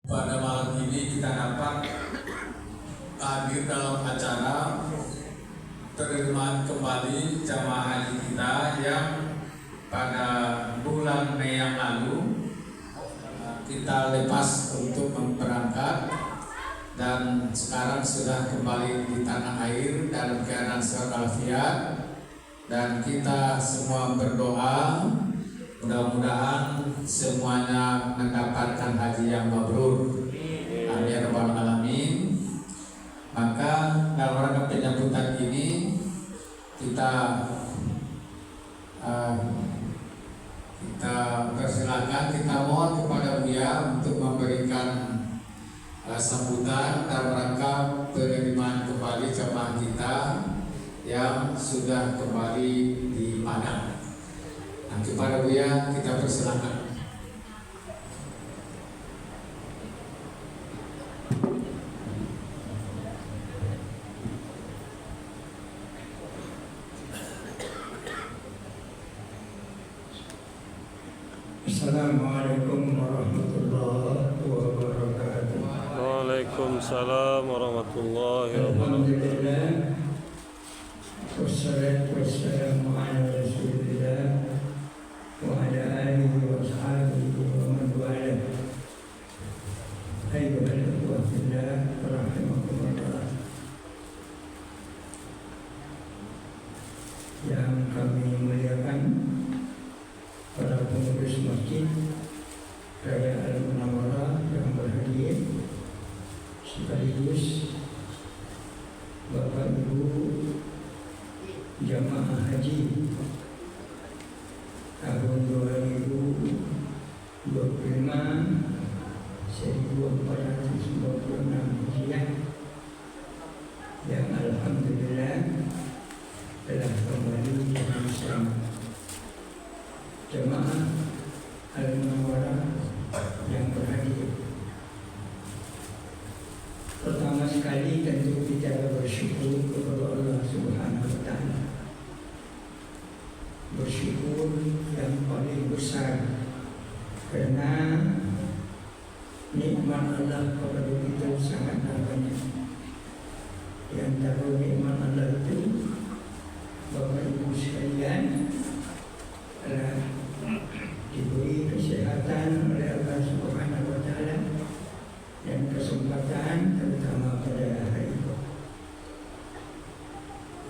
Pada malam ini kita dapat hadir dalam acara penerimaan kembali jamaah haji kita yang pada bulan Mei yang lalu kita lepas untuk berangkat dan sekarang sudah kembali di tanah air dalam keadaan sehat walafiat, dan kita semua berdoa mudah-mudahan semuanya mendapatkan haji yang mabrur. Amin ya rabbal alamin. Maka dalam rangka penyambutan ini kita persilakan, kita mohon kepada Buya untuk memberikan sambutan dalam rangka penerimaan kembali jamaah kita yang sudah kembali di Padang. Nah, kepada Buya kita persilakan. Assalamualaikum warahmatullahi wabarakatuh. Waalaikumsalam warahmatullahi wabarakatuh. Alhamdulillah, wassalatu wassalamu ala rasulillah wa ala alihi wa ashabihi wa man walah. Ayyuhal ikhwah fillah, rahimakumullah. Yang kami muliakan para pengurus masjid Raya Al-Munawwarah yang berhadir, sekaligus Bapak Ibu jamaah haji tahun 2025 1496 Hijriah yang alhamdulillah telah kembali dengan selamat. Jemaah Al-Munawwarah yang berhadir, pertama sekali tentu kita bersyukur kepada Allah Subhanahu wa Ta'ala. Bersyukur yang paling besar karena nikmat Allah kepada kita sangat banyak. Di antara nikmat Allah itu, Bapak Ibu sekalian, telah diberi kesehatan oleh Allah Subhanahu wa Ta'ala dan kesempatan terutama pada hari itu.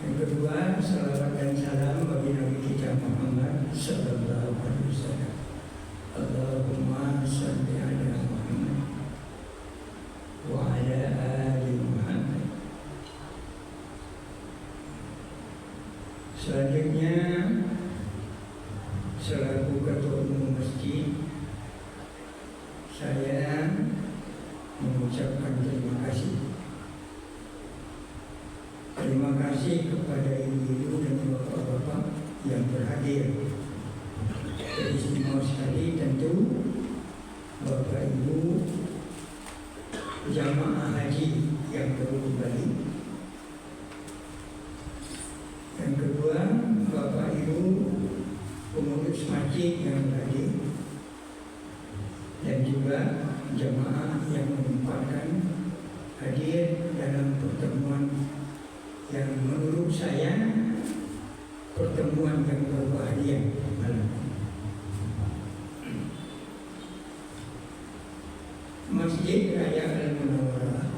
Yang kedua, salawat dan salam bagi Nabi kita Muhammad sallallahu alaihi wasallam. Allahumma shalli ala Muhammad wa ala ali Muhammad. Selanjutnya, selaku Ketua Umum Masjid, saya mengucapkan terima kasih. Terima kasih kepada ibu-ibu dan bapak-bapak yang berhadir. Istimewa sekali tentu Bapak Ibu jamaah haji yang baru kembali. Yang kedua, Bapak Ibu pengurus masjid yang hadir, dan juga jemaah yang menyempatkan hadir dalam pertemuan yang menurut saya pertemuan yang berbahagia malam ini. Masjid Raya Al-Munawwarah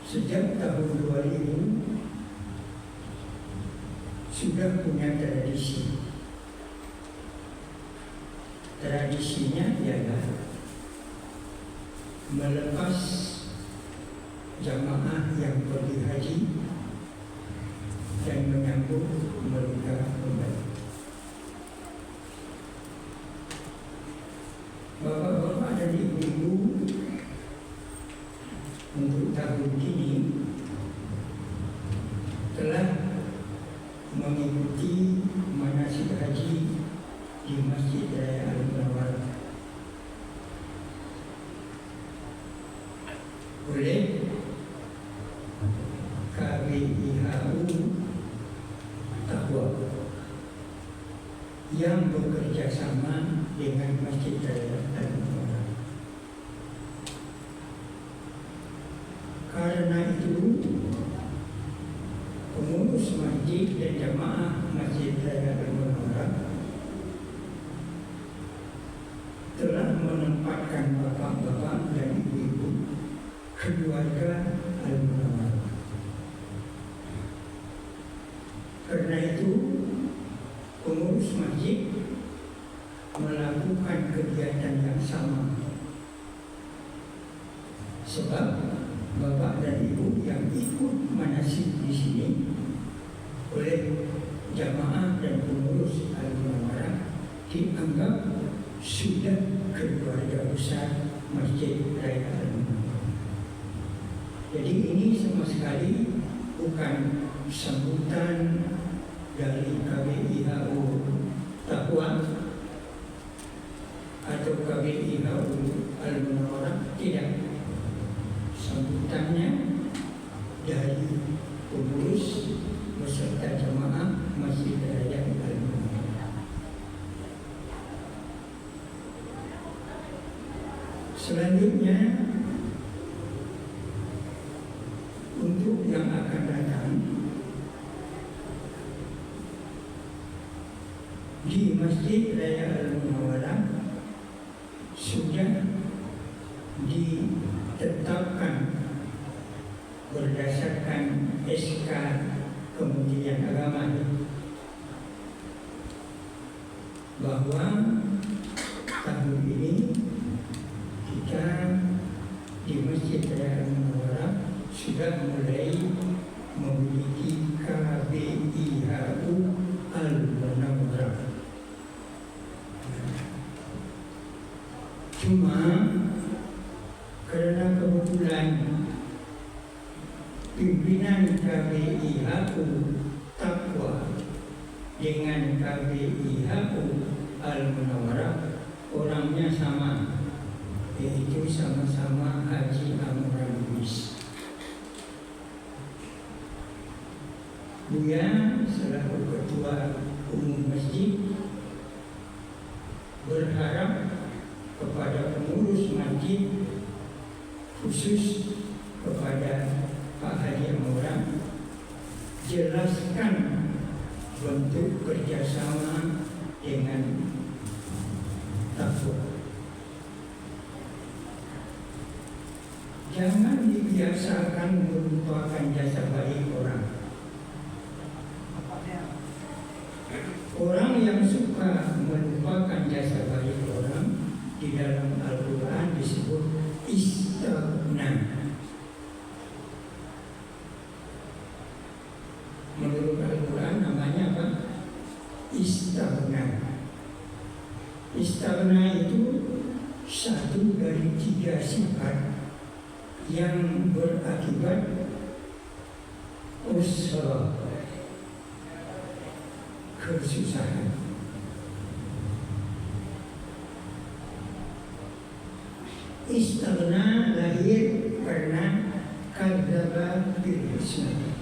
sejak tahun 2000 sudah punya tradisi. Tradisinya ialah melepas jamaah yang pergi haji dan menyambut mereka kembali. Bapak-bapak dan ibu-ibu, untuk tahun ini telah mengikuti manasik haji di Masjid Raya Al-Munawwarah oleh KBIHU Taqwa yang bekerja sama dengan Masjid Raya masjid dan jamaah Masjid Raya Al-Munawwarah telah menempatkan bapak-bapak dan ibu-ibu keluarga Al-Munawwarah. Karena itu, pengurus masjid melakukan kegiatan yang sama. Sebab bapak dan ibu yang ikut manasik di sini oleh jamaah dan pengurus Al-Munawwarah dianggap sudah keluarga besar Masjid Raya Al-Munawwarah. Jadi ini sama sekali bukan sambutan dari KBIHU Taqwa atau KBIHU Al-Munawwarah, tidak. Sambutannya dari pengurus beserta jamaah Masjid Raya Al-Munawwarah. Selanjutnya, untuk yang akan datang, di Masjid Raya Al-Munawwarah sudah ditetapkan berdasarkan SK Kementerian Agama bahwa tahun ini kita di Masjid Raya Al-Munawwarah sudah mulai memiliki KBIHU Al-Munawwarah. Cuma karena kebetulan pimpinan KBIHU Taqwa dengan KBIHU Al-Munawwarah orangnya sama, yaitu sama-sama Haji Amran Lubis. Buya selaku ketua umum masjid berharap kepada pengurus masjid, khusus kepada Pak Haji Amran, jelaskan bentuk kerjasama dengan Taqwa. Jangan dibiasakan melupakan jasa baik orang. Orang yang suka melupakan jasa baik orang di dalam Al-Quran disebut istighna. Menurut Al-Quran namanya apa? Istighna. Istighna itu satu dari 3 sifat yang berakibat usra, kesusahan. Istighna lahir karena kadzdzaba bil husna,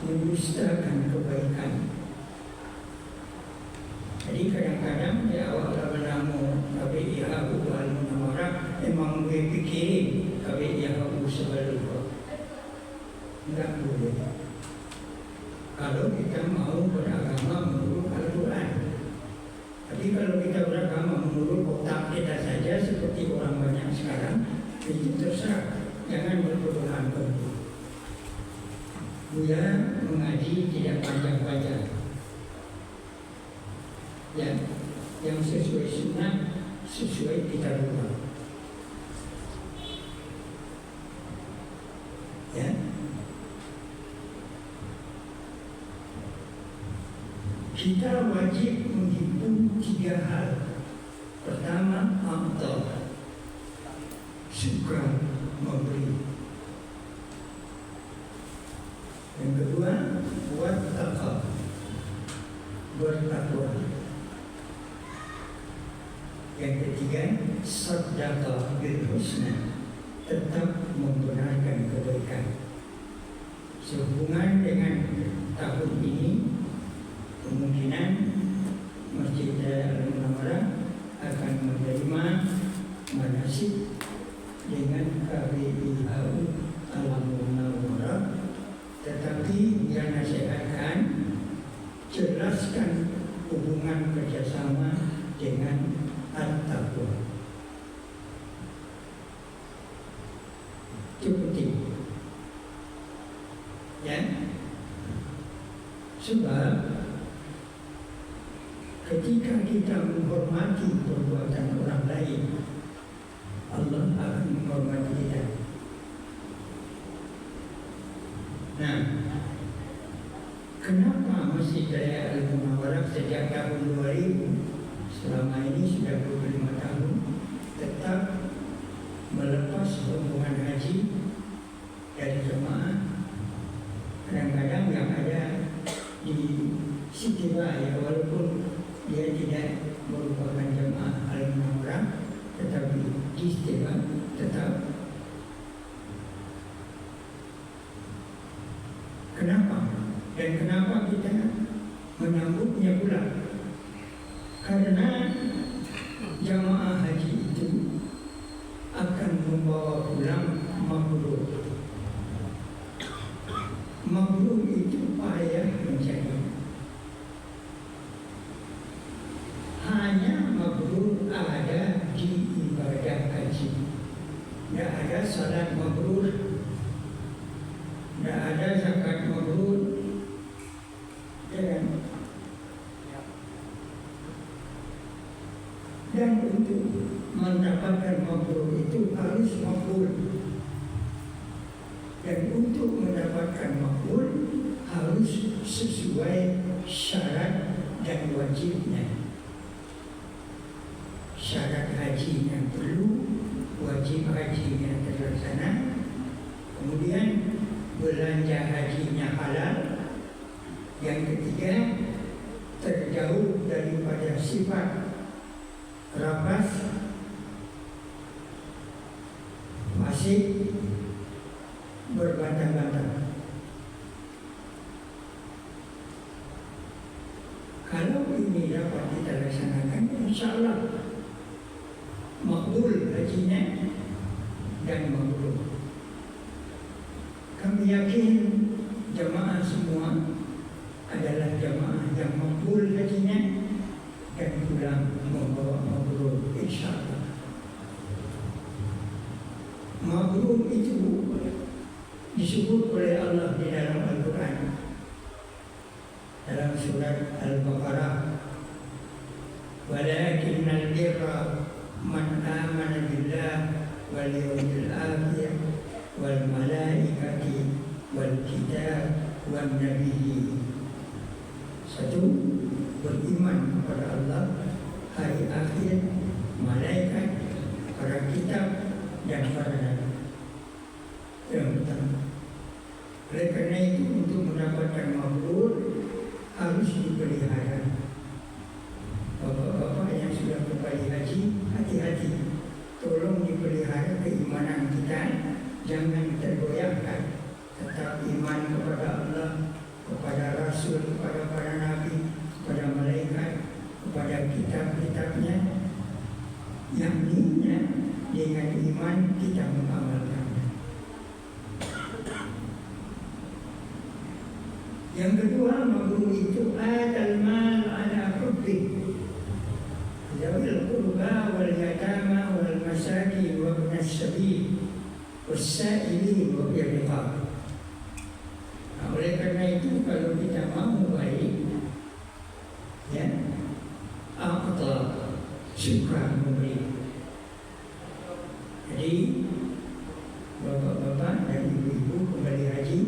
mendustakan kebaikan. Jadi kadang-kadang di awal namu KBIHU Al-Munawwarah emang gue pikirin KBIHU sebelum enggak boleh. Kalau kita mau beragama menurut Al-Quran. Tapi kalau kita beragama menurut otak kita saja seperti orang banyak sekarang, itu terserah. Jangan berpedoman begitu. Buya mengaji tidak panjang-panjang. Yang sesuai sunnah, sesuai kitabullah. Ya. Kita wajib menghimpun 3 hal. Pertama, amtal, suka memberi. Yang kedua, wattaqa, bertakwa. Yang ketiga, sadaqah bil husna, tetap membenarkan kebaikan. Sehubungan dengan tahun ini, kemungkinan Masjid Raya Al-Munawwarah akan menerima manasik dengan KBIHU Al-Munawwarah, tetapi yang nasihatkan Sebab ketika kita menghormati perbuatan orang lain, Allah akan menghormati kita. Nah, kenapa Masjid Raya Al-Munawwarah sejak tahun 2000 selama ini sudah 25 tahun tetap melepas rombongan haji dari jemaah? Kadang-kadang yang ada di Siti Raya, walaupun dia tidak merupakan jemaah Al-Munawwarah, tetapi di Siti Raya tetap. Kenapa? Dan kenapa kita menyambutnya pula? Karena jamaah haji itu akan membawa pulang mabrur. Mabrur itu payah mencari. Hanya mabrur ada di ibadah haji. Tidak ada salat mabrur, tidak ada zakat mabrur, dan untuk mendapatkan mabrur itu harus makbul, dan untuk mendapatkan makbul harus sesuai syarat dan wajibnya. Syarat hajinya perlu, wajib hajinya terlaksana, kemudian belanja hajinya halal, yang ketiga terjauh daripada sifat rapas, fasik, berbantah-bantah. Kalau ini dapat kita laksanakan, insya Allah makbul hajinya dan mabrur. Kami yakin jemaah semua adalah jemaah yang makbul hajinya dan pulang membawa mabrur, insya Allah. Mabrur itu disebut oleh Allah di dalam Al-Quran, dalam surat Al-Baqarah, walakinnal birra man amana billah wal yawmil akhir wal malaikati wal kitab wan nabiyyin. Satu, beriman kepada Allah, hari akhir, malaikat, para kitab, dan para nabi. Yang pertama. Oleh karena itu, untuk mendapatkan mabrur harus dipelihara. Bapak-bapak yang sudah kembali haji, hati-hati. Tolong dipelihara keimanan kita, jangan tergoyahkan. Tetap iman kepada Allah, kepada Rasul, kepada para nabi, kepada malaikat, kepada kitab-kitabnya, yang niatnya dengan iman kita mengamalkannya. Yang kedua, mabrur itu adal mal ala hubbi zawil qurba wal yatama wal masakin wa ibnas sabil was-sa'ilin wa bil riqab. Oleh karena itu, kalau kita mau baik, ya, Allah suka memberi. Jadi bapak-bapak dan ibu-ibu kembali haji,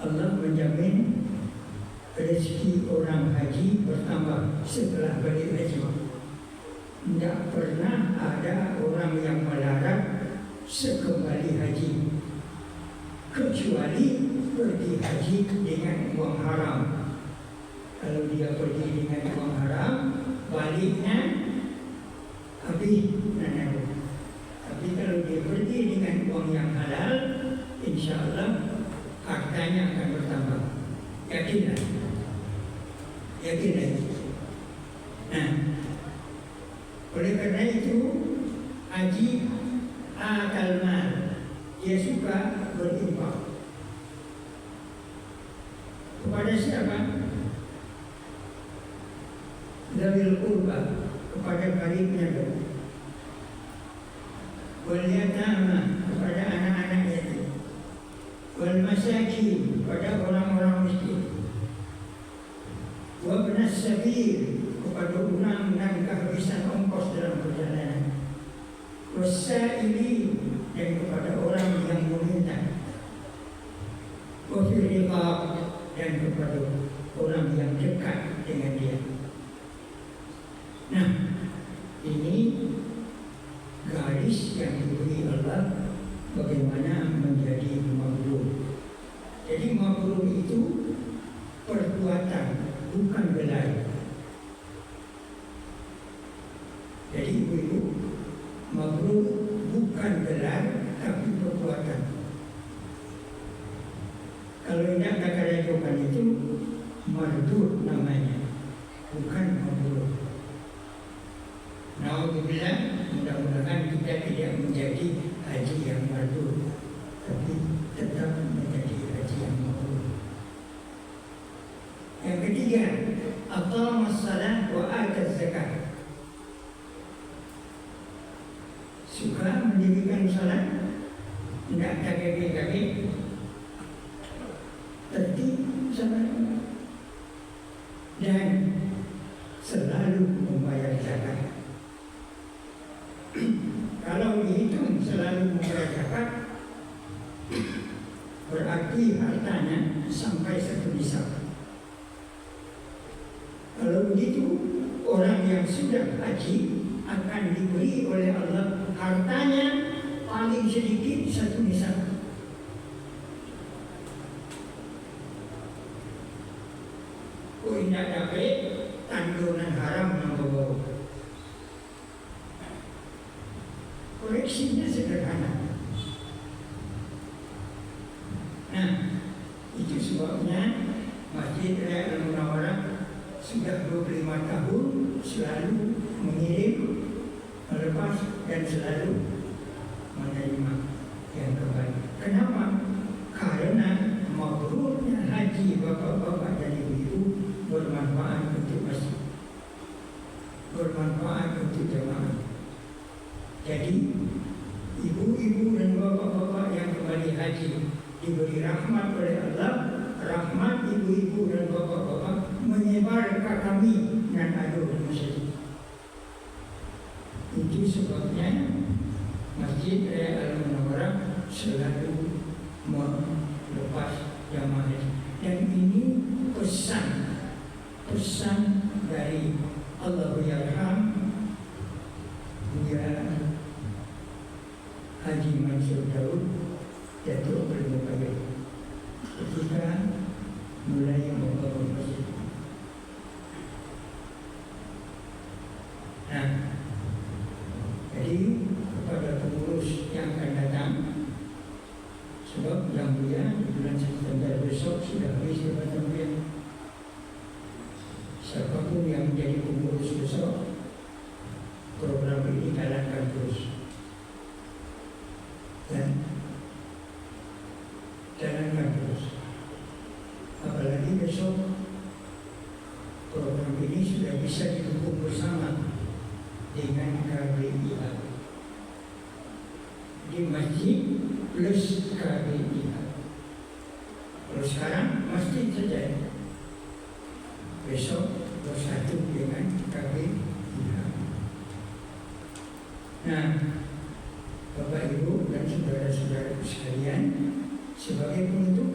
Allah menjamin rezeki orang haji bertambah setelah balik haji. Tidak pernah ada orang yang melarat sekembali haji, kecuali pergi haji dengan uang haram. Kalau dia pergi dengan uang haram, baliknya habis. Tapi kalau dia pergi dengan uang yang halal, insya Allah hartanya akan bertambah. Yakinlah. Yakinlah. Nah, oleh karena itu haji akal mal, dia suka berinfak. Kepada siapa? Zawil qurba, kepada karibnya, wal yatama, kepada anak-anak yatim, wal masakin, kepada orang-orang miskin. Wa ibnas sabil, kepada orang yang kehabisan ongkos dalam perjalanan. Wasaili, dan kepada orang yang meminta. Wa fil riqab, dan kepada orang yang dekat dengan dia. Nah, ini garis yang diberi Allah bagaimana menjadi mabrur. Jadi mabrur itu perbuatan, bukan gelar. Jadi ibu-ibu, mabrur bukan gelar tapi perbuatan. Kalau tidak ada jawaban itu mardur namanya, bukan mabrur. Alhamdulillah, mudah-mudahan kita tidak menjadi haji yang mardur, tapi tetap menjadi haji yang mabrur. Yang ketiga, aqamas salat wa ataz zakat. Suka mendirikan salat, tidak kaget-kaget, tertib salat, dan selalu membayar zakat. Kalau dihitung selalu membayar zakat, berarti hartanya sampai 1 nisab. Kalau begitu, orang yang sudah haji akan diberi oleh Allah hartanya paling sedikit 1 nisab. Oh, tidak dapat tanduran haram yang bawa. Koreksinya sederhana. Nah, itu sebabnya Masjid Raya Al-Munawwarah sudah 25 tahun selalu mengirim, melepas, dan selalu menerima yang kembali. Kenapa? Karena mabrurnya haji bapak-bapak dan ibu-ibu bermanfaat untuk masjid, bermanfaat untuk jemaah. Jadi ibu-ibu dan bapak-bapak yang kembali haji diberi rahmat oleh Allah. Rahmat ibu-ibu dan bapak-bapak menyebar ke kami dan ada di masjid. Itu sebabnya Masjid Raya Al-Munawwarah selalu melepas jamaah haji. Dan ini pesan dari Allahu Yarham Buya Haji Mansur Daud Datuk Bermukayat ketika mulai membangun masjid. Nah, jadi kepada pengurus yang akan datang, sebab yang Buya di bulan September besok sudah habis jabatan Buya. Siapapun yang menjadi pengurus besok, program ini jalankan terus. Dan jalankan terus. Apalagi besok program ini sudah bisa didukung bersama dengan KBIA. Di masjid plus KBIA. Kalau sekarang masjid saja, besok bersatu dengan KBIA. Nah, Bapak Ibu dan saudara-saudara sekalian, sebagai penutup,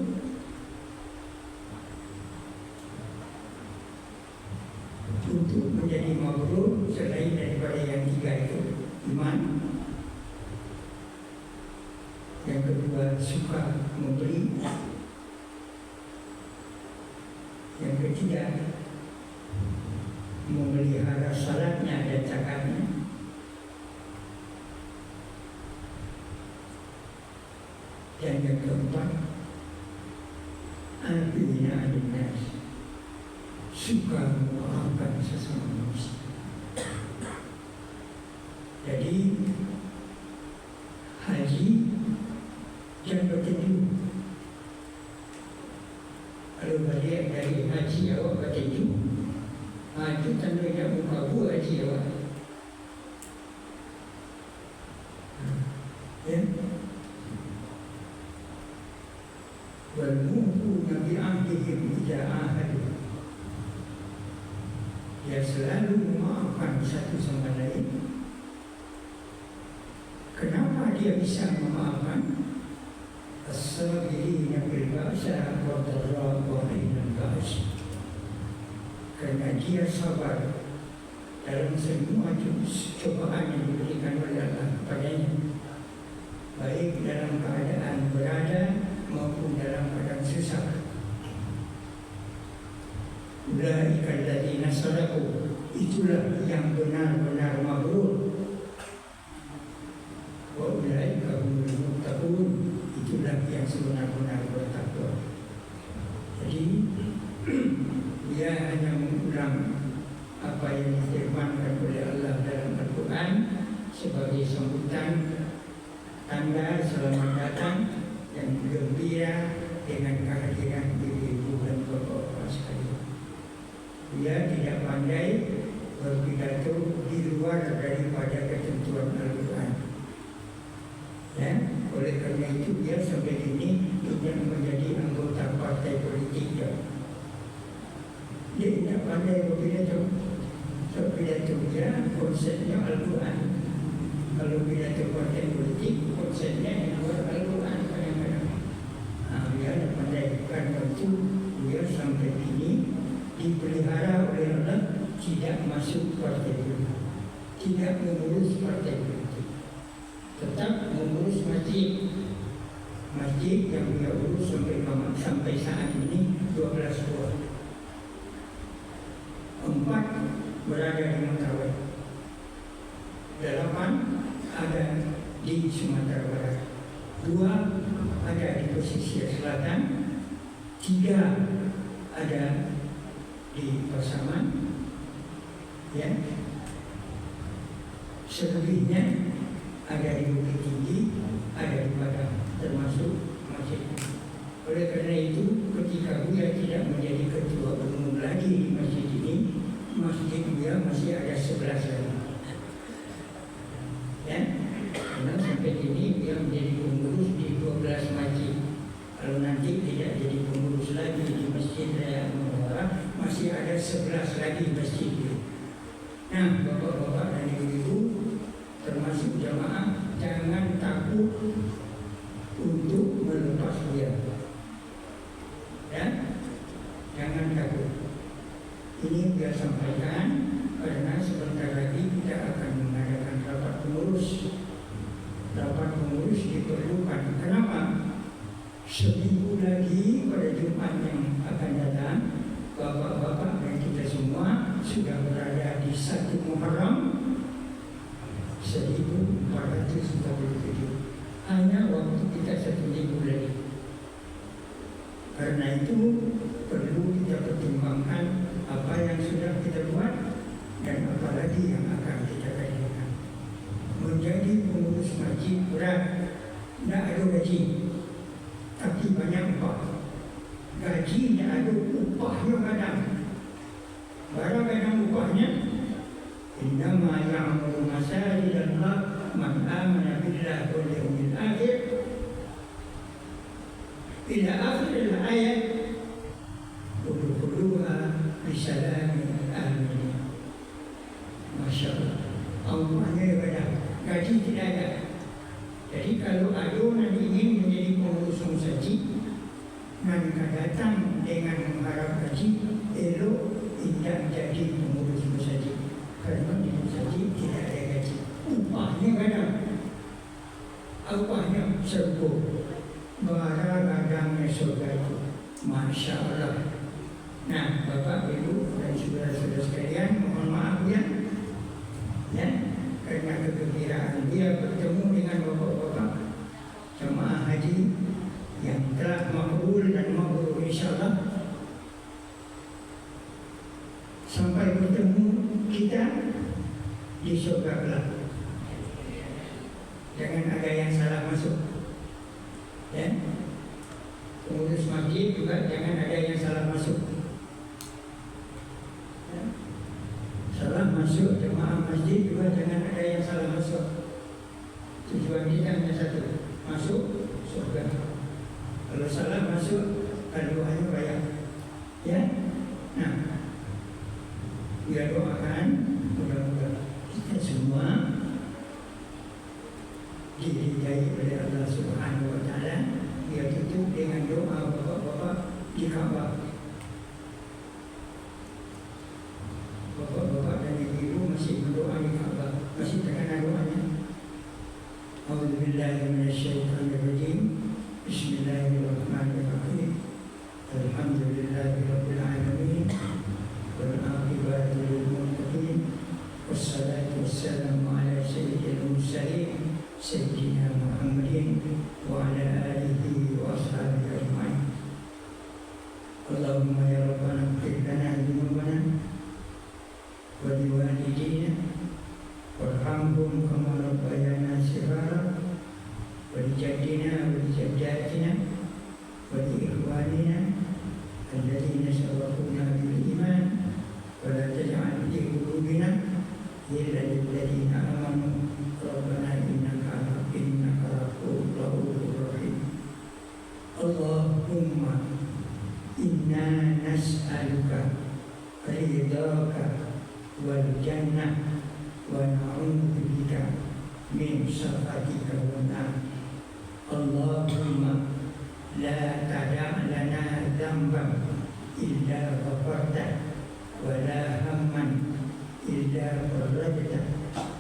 untuk menjadi mabrur selain daripada yang 3 itu, iman, yang kedua suka memberi, yang ketiga memelihara salatnya dan zakatnya, dan yang keempat al-bina al-nas, suka memaafkan sesama manusia. Jadi haji jangan bertinju. Kalau balik dari haji awak bertinju, itu tandanya muka buah haji awak. Ya. Wal-mu'fu bihim idza ahadu. Dia selalu memaafkan satu sama lain. Kenapa dia bisa memaafkan? As-sabirina bil ba'sa wa dharra wa hinal ba's. Karena dia sabar dalam semua cobaan yang diberikan oleh Allah kepadanya, baik dalam keadaan berada maupun dalam keadaan susah. Ulaika alladzina sadaqu, itulah yang benar-benar mabrur. Wa ulaika humul muttaqun, itulah yang sebenar-benar bertakwa. Jadi dia hanya mengulang apa yang difirmankan oleh Allah dalam Al-Quran sebagai sambutan tanda selamat datang yang gembira dengan kehadiran ibu-ibu dan bapak-bapak sekalian. Dia tidak pandai berpidato di luar daripada ketentuan Al-Quran. Ya, oleh karena itu dia sampai ini tidak menjadi anggota partai politik. Dia tidak pandai berpidato. So, pidato dia konsepnya Al-Quran. Kalau pidato partai politik konsepnya yang luar Al-Quran kadang-kadang. Dia tidak pandai. Karena itu dia sampai ini dipelihara oleh Allah, tidak masuk partai politik, tidak mengurus partai politik, tetap mengurus masjid yang dia urus sampai saat ini 12 buah. 4 berada di Mentawai, 8 ada di Sumatera Barat, 2 ada di pesisir selatan, 3 ada di Pasaman, ya. Selebihnya ada di Bukit Tinggi, ada di Padang, termasuk masjid. Oleh karena itu, ketika Buya tidak menjadi ketua umum lagi di masjid ini, masjid Buya masih ada 11 lagi. Ya, karena sampai ini Buya menjadi pengurus di 12 masjid. Kalau nanti tidak jadi pengurus lagi di Masjid Raya Muara, masih ada 11 lagi masjid itu. Nah, bapak-bapak dan ibu-ibu, termasuk jamaah, jangan takut untuk melepas Buya. Ya, jangan takut. Ini Buya sampaikan karena sebentar lagi kita akan mengadakan rapat pengurus. Rapat pengurus diperlukan. Kenapa? Seminggu lagi pada Jumat yang akan datang, bapak-bapak dan kita semua sudah berada di 1 Muharram 1447. Hanya waktu kita 1 minggu lagi. Karena itu perlu kita pertimbangkan apa yang sudah kita buat dan apa lagi yang akan kita kerjakan. Menjadi pengurus masjid berat, tidak ada gaji, tapi banyak upah. Gajinya ada, upahnya kadang. Kadang upahnya innama ya'muru masajidallah man amana billahi wal yawmil akhir ila akhir al-ayat udkhuluha bisalamin amin. Masya Allah, Allahnya kadang gaji tidak ada. Jadi kalau adonan ingin menjadi pengurus masjid, mereka datang dengan mengharap gaji, elok tidak jadi pengurus masjid. Karena di masjid tidak ada gaji. Upahnya kadang, upahnya serbu, barang-barangnya surga itu. Masya Allah. Nah, Bapak, Ibu, dan saudara-saudara sekalian, mohon maaf ya, karena kegembiraan dia bertemu dengan bapak-bapak jemaah haji yang telah makbul dan mabrur insyaallah. Sampai bertemu kita di surga kelak. Jangan ada yang salah masuk. Ya. Pengurus masjid juga jangan ada yang salah masuk. Ya. Salah masuk jemaah masjid juga jangan ada yang salah masuk. Tujuan kita hanya satu, masuk surga. Kalau salah masuk, taruhannya banyak. Dia doakan mudah-mudahan kita semua diridai oleh Allah Subhanahu Wa Taala. Dia tutup dengan doa bapak-bapak di Ka'bah. Bapak-bapak dan ibu masih berdoa di Ka'bah, masih terkena doanya. A'udzubillahi minasyaitonirrajim. Bismillahirrahmanirrahim. Alhamdulillahirabbil alamin. Wal 'aqibatu lil muttaqin. Wassalatu wassalamu ala sayyidil mursalin sayyidina Muhammadin wa ala alihi wa ashabihi ajma'in. Allahumma ya rabbana ighfir lana dhunubana wa liwalidina warhamhum kama rabbayana shighara wa lijaddina wa lijaddatina wa liikhwanina alladhina sabaquna bil iman wa la taj'al fi qulubina illa lil ladzina amanu rabbana innaka ghafurur rahim. Allahumma inna nas'aluka ridhaka wal jannah wa na'udzu bika min sakhatika wan nar. Allahumma la tada' lana dhanban illa ghafarta wa la hamman illa farajta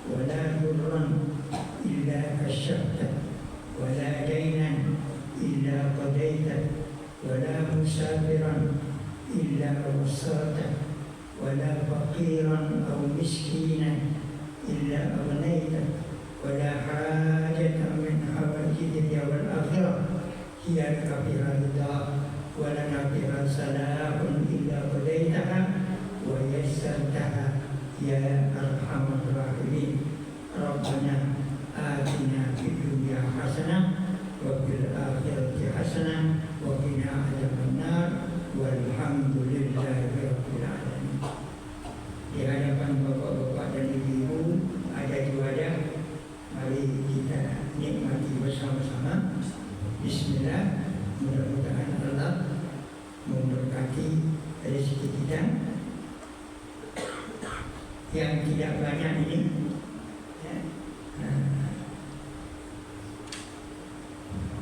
wa la dhurran illa kashafta wa la daynan illa qadayta wa la musafiran illa wasata wa la faqiran aw miskinan illa aghnayta wa la hajatan min hawaijid dunya wal akhirah hiya laka fiha ridha wa lana fiha salahun illa qadaytaha wa yassartaha ya arhamar rahimin. Rabbana atina fid dunya hasanah wa fil akhirati hasanah wa qina adzabannar walhamdulillahi rabbil alamin. Di hadapan bapak-bapak dan ibu-ibu ada di wadah, mari kita nikmati bersama-sama. Bismillah, mudah-mudahan Allah memberkati rezeki kita yang tidak banyak ini ya.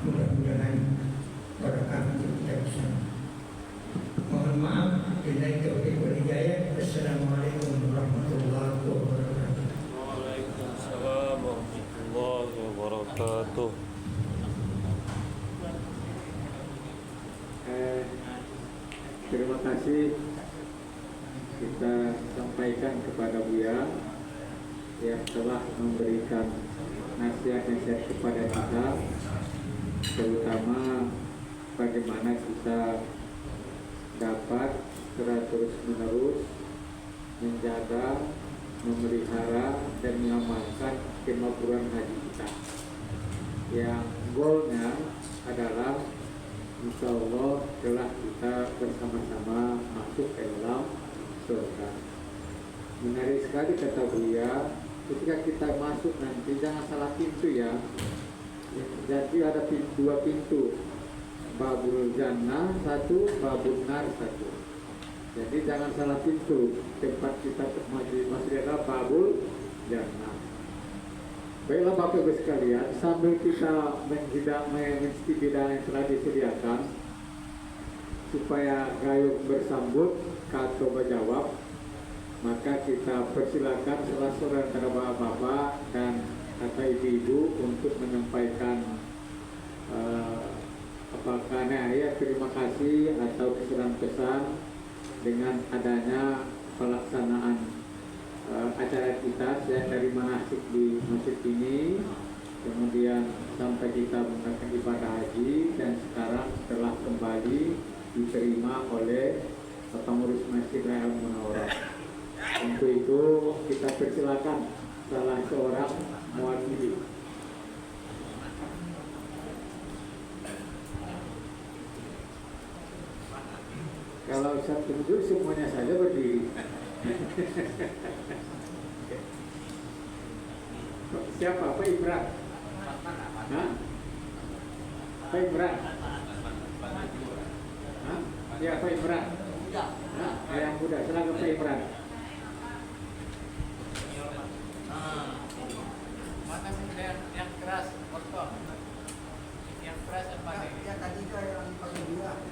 Mudah-mudahan berkah untuk kita bersama. Mohon maaf bila taufiq wal hidayah. Assalamualaikum warahmatullahi wabarakatuh. Waalaikumsalam warahmatullahi wabarakatuh. Terima kasih kita sampaikan kepada Buya yang telah memberikan nasihat-nasihat kepada kita, terutama bagaimana kita dapat terus-menerus menjaga, memelihara dan mengamalkan kemakmuran haji kita, yang goalnya adalah insya Allah telah kita bersama-sama masuk ke dalam surga. Menarik sekali kata Buya, ketika kita masuk nanti jangan salah pintu ya. Jadi ada dua pintu, babul jannah satu, babul nar satu. Jadi jangan salah pintu. Tempat kita masih adalah babul jannah. Baiklah Bapak Ibu sekalian, sambil kita mengikuti bidang yang telah disediakan supaya gayung bersambut atau menjawab, maka kita persilakan salah seorang antara bapak-bapak dan atau ibu-ibu untuk menyampaikan apakah ya terima kasih atau kesan-kesan dengan adanya pelaksanaan acara kita dari manasik di masjid ini, kemudian sampai kita melakukan ibadah haji dan sekarang telah kembali diterima oleh pengurus Masjid Raya Munawwarah. Untuk itu kita persilakan salah seorang mewakili. Kalau saya tunjuk semuanya saja berdiri. Siapa? Pak Imran? Hah? Pak Imran? Hah? Ya Pak Imran? Nah, yang muda, silakan Pak Imran. mana yang keras potong, yang keras apa nih? Ya tadi itu yang pakai dua.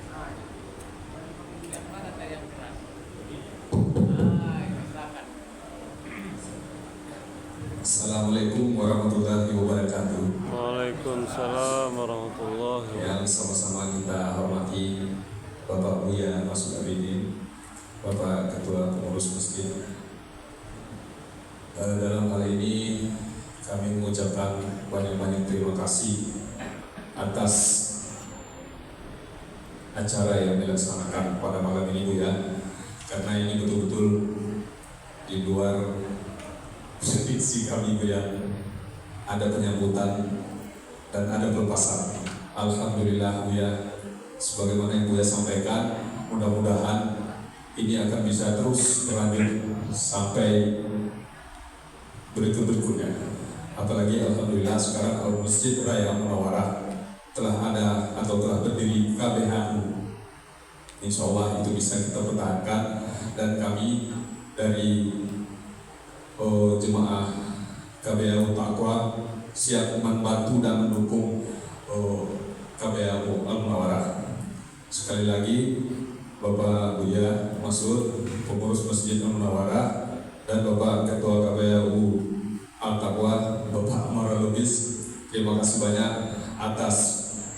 Yang mana tadi yang keras? Ini silakan. Assalamualaikum warahmatullahi wabarakatuh. Waalaikumsalam warahmatullahi Yang wabarakatuh. sama-sama kita hormati Bapak Buya Masud Abidin, Bapak Ketua Pengurus Masjid. Dalam hal ini kami mengucapkan banyak-banyak terima kasih atas acara yang dilaksanakan pada malam ini, Bu ya. Karena ini betul-betul di luar prediksi kami, Bu ya. Ada penyambutan dan ada pelepasan. Alhamdulillah, Bu ya. Sebagaimana yang Bu ya sampaikan, mudah-mudahan ini akan bisa terus berlanjut sampai berikutnya. Apalagi alhamdulillah sekarang Al Masjid Raya Munawarah telah ada atau telah berdiri KBHU. Insya Allah itu bisa kita pertahankan, dan kami dari jemaah KBHU Taqwa siap membantu dan mendukung KBHU Al Munawarah. Sekali lagi Bapak Buya Masud, pengurus Masjid Al Munawarah, dan Bapak Ketua KBHU Al Taqwa, Bapak Amara Lubis, terima kasih banyak atas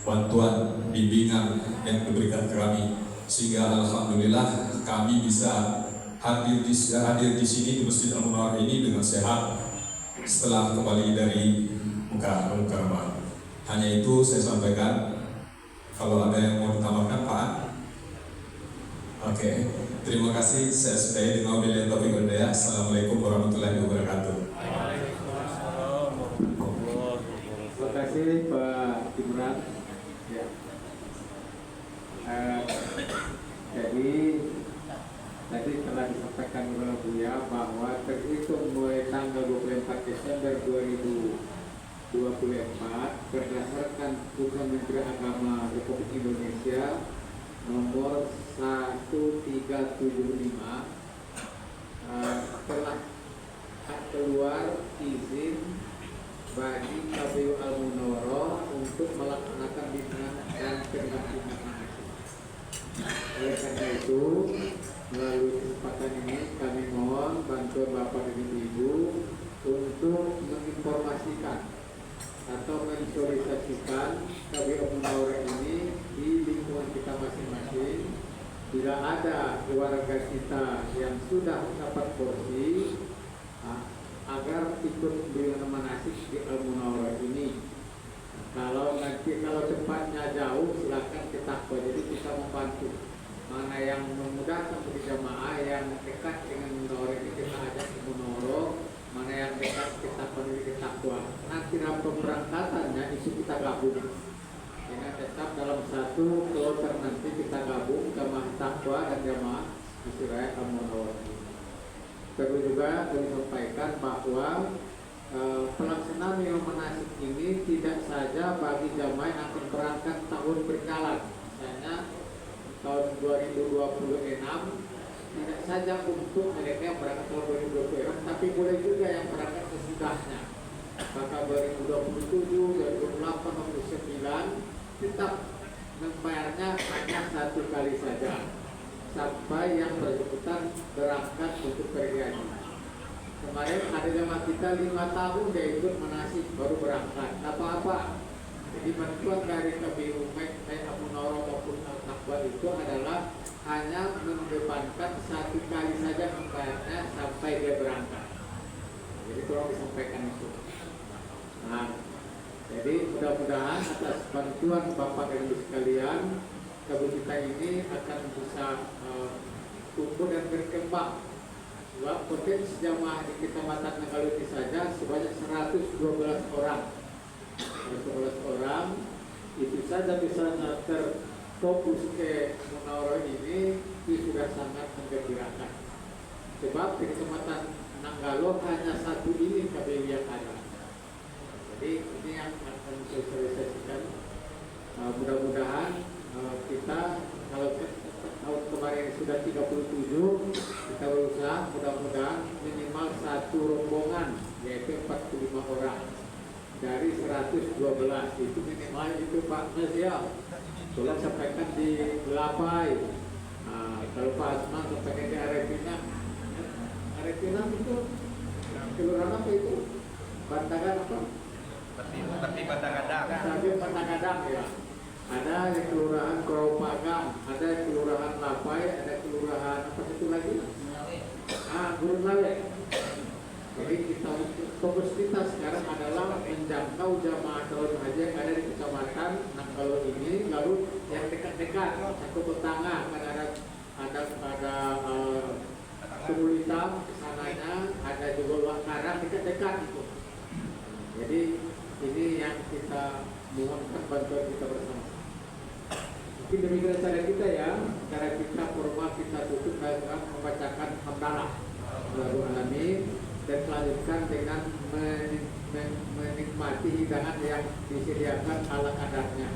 bantuan bimbingan yang diberikan ke kami, sehingga alhamdulillah kami bisa hadir di sini di Masjid Al Munawarah ini dengan sehat setelah kembali dari Mekah Al-Mukarramah. Hanya itu saya sampaikan. Kalau ada yang mau ditambahkan, Pak. Oke, terima kasih. Saya sudahi dengan wabillahi taufiq wal hidayah. Assalamualaikum warahmatullahi wabarakatuh. Waalaikumsalam warahmatullahi wabarakatuh. Terima kasih Pak Imran. Ya. Jadi tadi telah disampaikan oleh Buya bahwa terhitung mulai tanggal 24 Desember 2024 berdasarkan Keputusan Menteri Agama Republik Indonesia nomor 1375 telah keluar izin bagi KBU Al Munawarah untuk melaksanakan bimbingan dan pendampingan. Oleh karena itu, melalui kesempatan ini kami mohon bantuan Bapak dan Ibu untuk menginformasikan atau mensosialisasikan KBU Al Munawarah ini di lingkungan kita masing-masing. Bila ada warga kita yang sudah dapat porsi, agar ikut bimbingan manasik di Al Munawarah ini. Kalau tempatnya jauh, silakan ke Taqwa. Jadi kita membantu. Mana yang memudahkan bagi jamaah yang dekat dengan Munawarah ini kita ajak ke Munawarah. Mana yang dekat kita pergi ke Taqwa. Nanti dalam pemberangkatannya itu kita gabung. Dengan tetap dalam satu kloter nanti kita gabung jamaah Taqwa dan jamaah Masjid Raya Al Munawarah. Perlu juga kami sampaikan bahwa pelaksanaan yang manasik ini tidak saja bagi jamaah yang akan berangkat tahun berjalan. Misalnya tahun 2026 tidak saja untuk mereka yang berangkat tahun 2026, tapi boleh juga yang berangkat sesudahnya. Maka 2027, 2028, 2029 tetap membayarnya hanya satu kali saja sampai yang bersangkutan berangkat untuk pergi haji. Kemarin ada jamaah kita 5 tahun dia ikut manasik baru berangkat, apa-apa. Jadi bantuan dari KBU baik Al Munawarah maupun Al Taqwa itu adalah hanya mengedepankan satu kali saja membayarnya sampai dia berangkat. Jadi tolong disampaikan itu. Nah, jadi mudah-mudahan atas bantuan Bapak dan Ibu sekalian, KBU kita ini akan bisa tumbuh dan berkembang. Sebab potensi jamaah di Kecamatan Nanggaluti saja sebanyak 112 orang. 112 orang itu saja misalnya terfokus ke Munawarah ini itu sudah sangat menggembirakan. Sebab di Kecamatan Nanggalo hanya satu ini KBU yang ada. Jadi ini yang akan disosialisasikan. Mudah-mudahan kita kalau tahun kemarin sudah 37, kita berusaha mudah-mudahan minimal satu rombongan yaitu 45 orang. dari 112 itu minimal itu Pak Mas ya. Tolong sampaikan di Lapai. Nah, kalau Pak Asman sampaikan di Arepinang. Arepinang itu kelurahan apa itu? Bantagan apa? Seperti Bantagadang. Stadion Bantagadang ya. Ada yang kelurahan Kropagam, ada yang kelurahan Lapai, ada kelurahan apa itu lagi? Gurun Lawe. Jadi kita fokus kita sekarang adalah menjangkau jamaah calon haji yang ada di kecamatan Nangkalo ini, lalu yang dekat-dekat, satu tetangga, ada Sumur Hitam kesananya, ada juga Luak Karang dekat-dekat itu. Jadi ini yang kita mohonkan bantuan kita bersama. Mungkin demikian cara kita ya, cara kita formal kita tutup dengan membacakan hamdalah lalu alamin dan melanjutkan dengan menikmati hidangan yang disediakan ala kadarnya.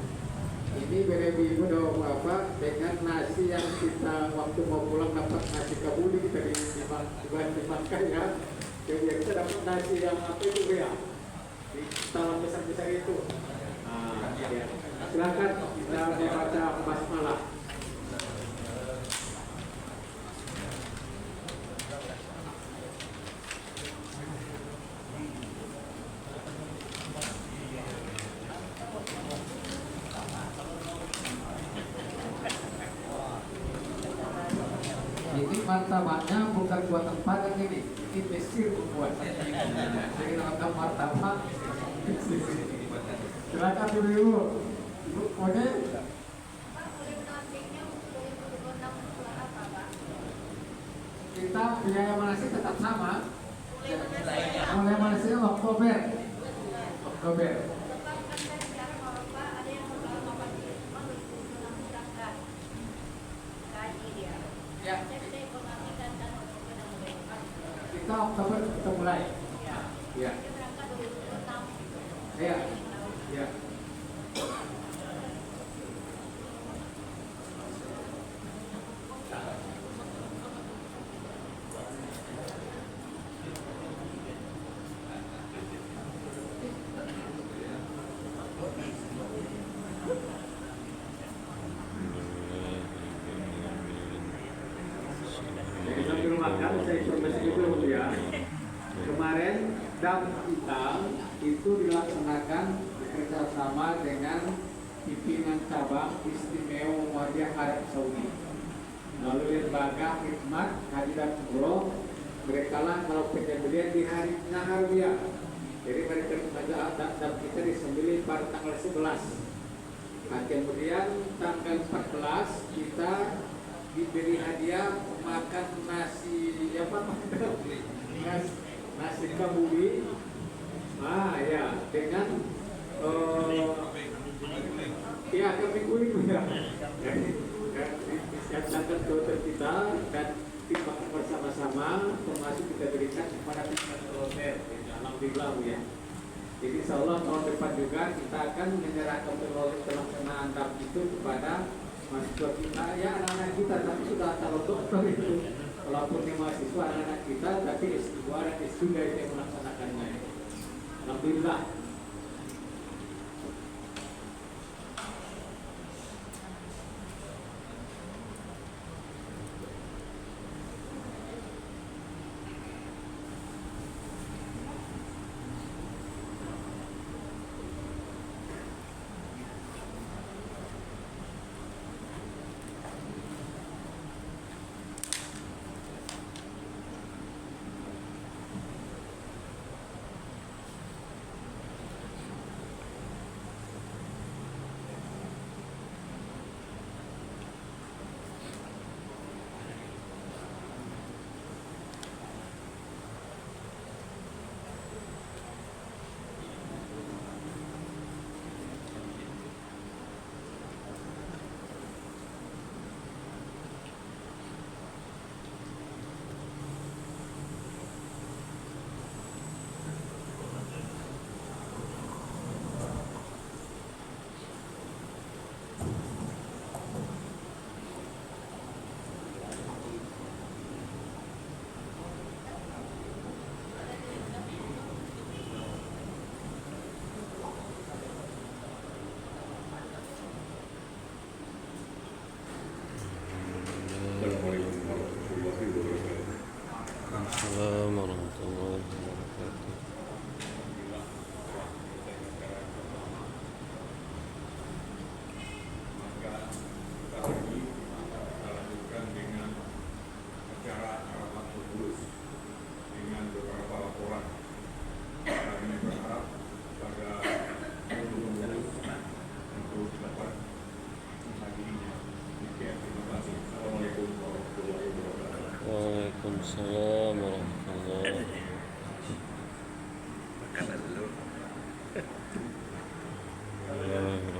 Ini ibu dan bapak dengan nasi yang kita waktu mau pulang dapat nasi kabuli kita dimakan ya. Jadi kita dapat nasi yang apa itu ya? Di talam besar-besar itu. Ya. Silakan kita membaca basmalah. Ini martabaknya bukan buatan Padang ini Mesir membuat. Jadi nama martabak. Silakan dulu. Ibu kode. Kita biaya manasik tetap sama. Mulai manasik Oktober. Ya. Kita Oktober kita mulai. Ya. Ya. Ya. Jadi sambil makan saya informasi dulu ya. Kemarin dam kita itu dilaksanakan bekerjasama dengan pimpinan cabang istimewa Muhammadiyah Arab Saudi. Lalu lembaga khidmat haji dan umroh mereka lah kalau penyembelihan di hari Nahariyah. Jadi mereka dam kita disembelih pada tanggal 11. Nah, kemudian tanggal 14 kita diberi hadiah makan nasi nasi kabuli ya dengan ya kami kuning ya disiapkan dokter kita dan dimakan bersama-sama termasuk kita berikan kepada pihak hotel. Alhamdulillah ya. Jadi insya Allah tahun depan juga kita akan menyerahkan pelaksanaan dam itu kepada mahasiswa kita, ya anak-anak kita, tapi sudah calon dokter itu. Walaupun ini mahasiswa anak-anak kita, tapi S2 dan S3 itu yang melaksanakannya. Alhamdulillah. Waalaikumsalam warahmatullahi wabarakatuh.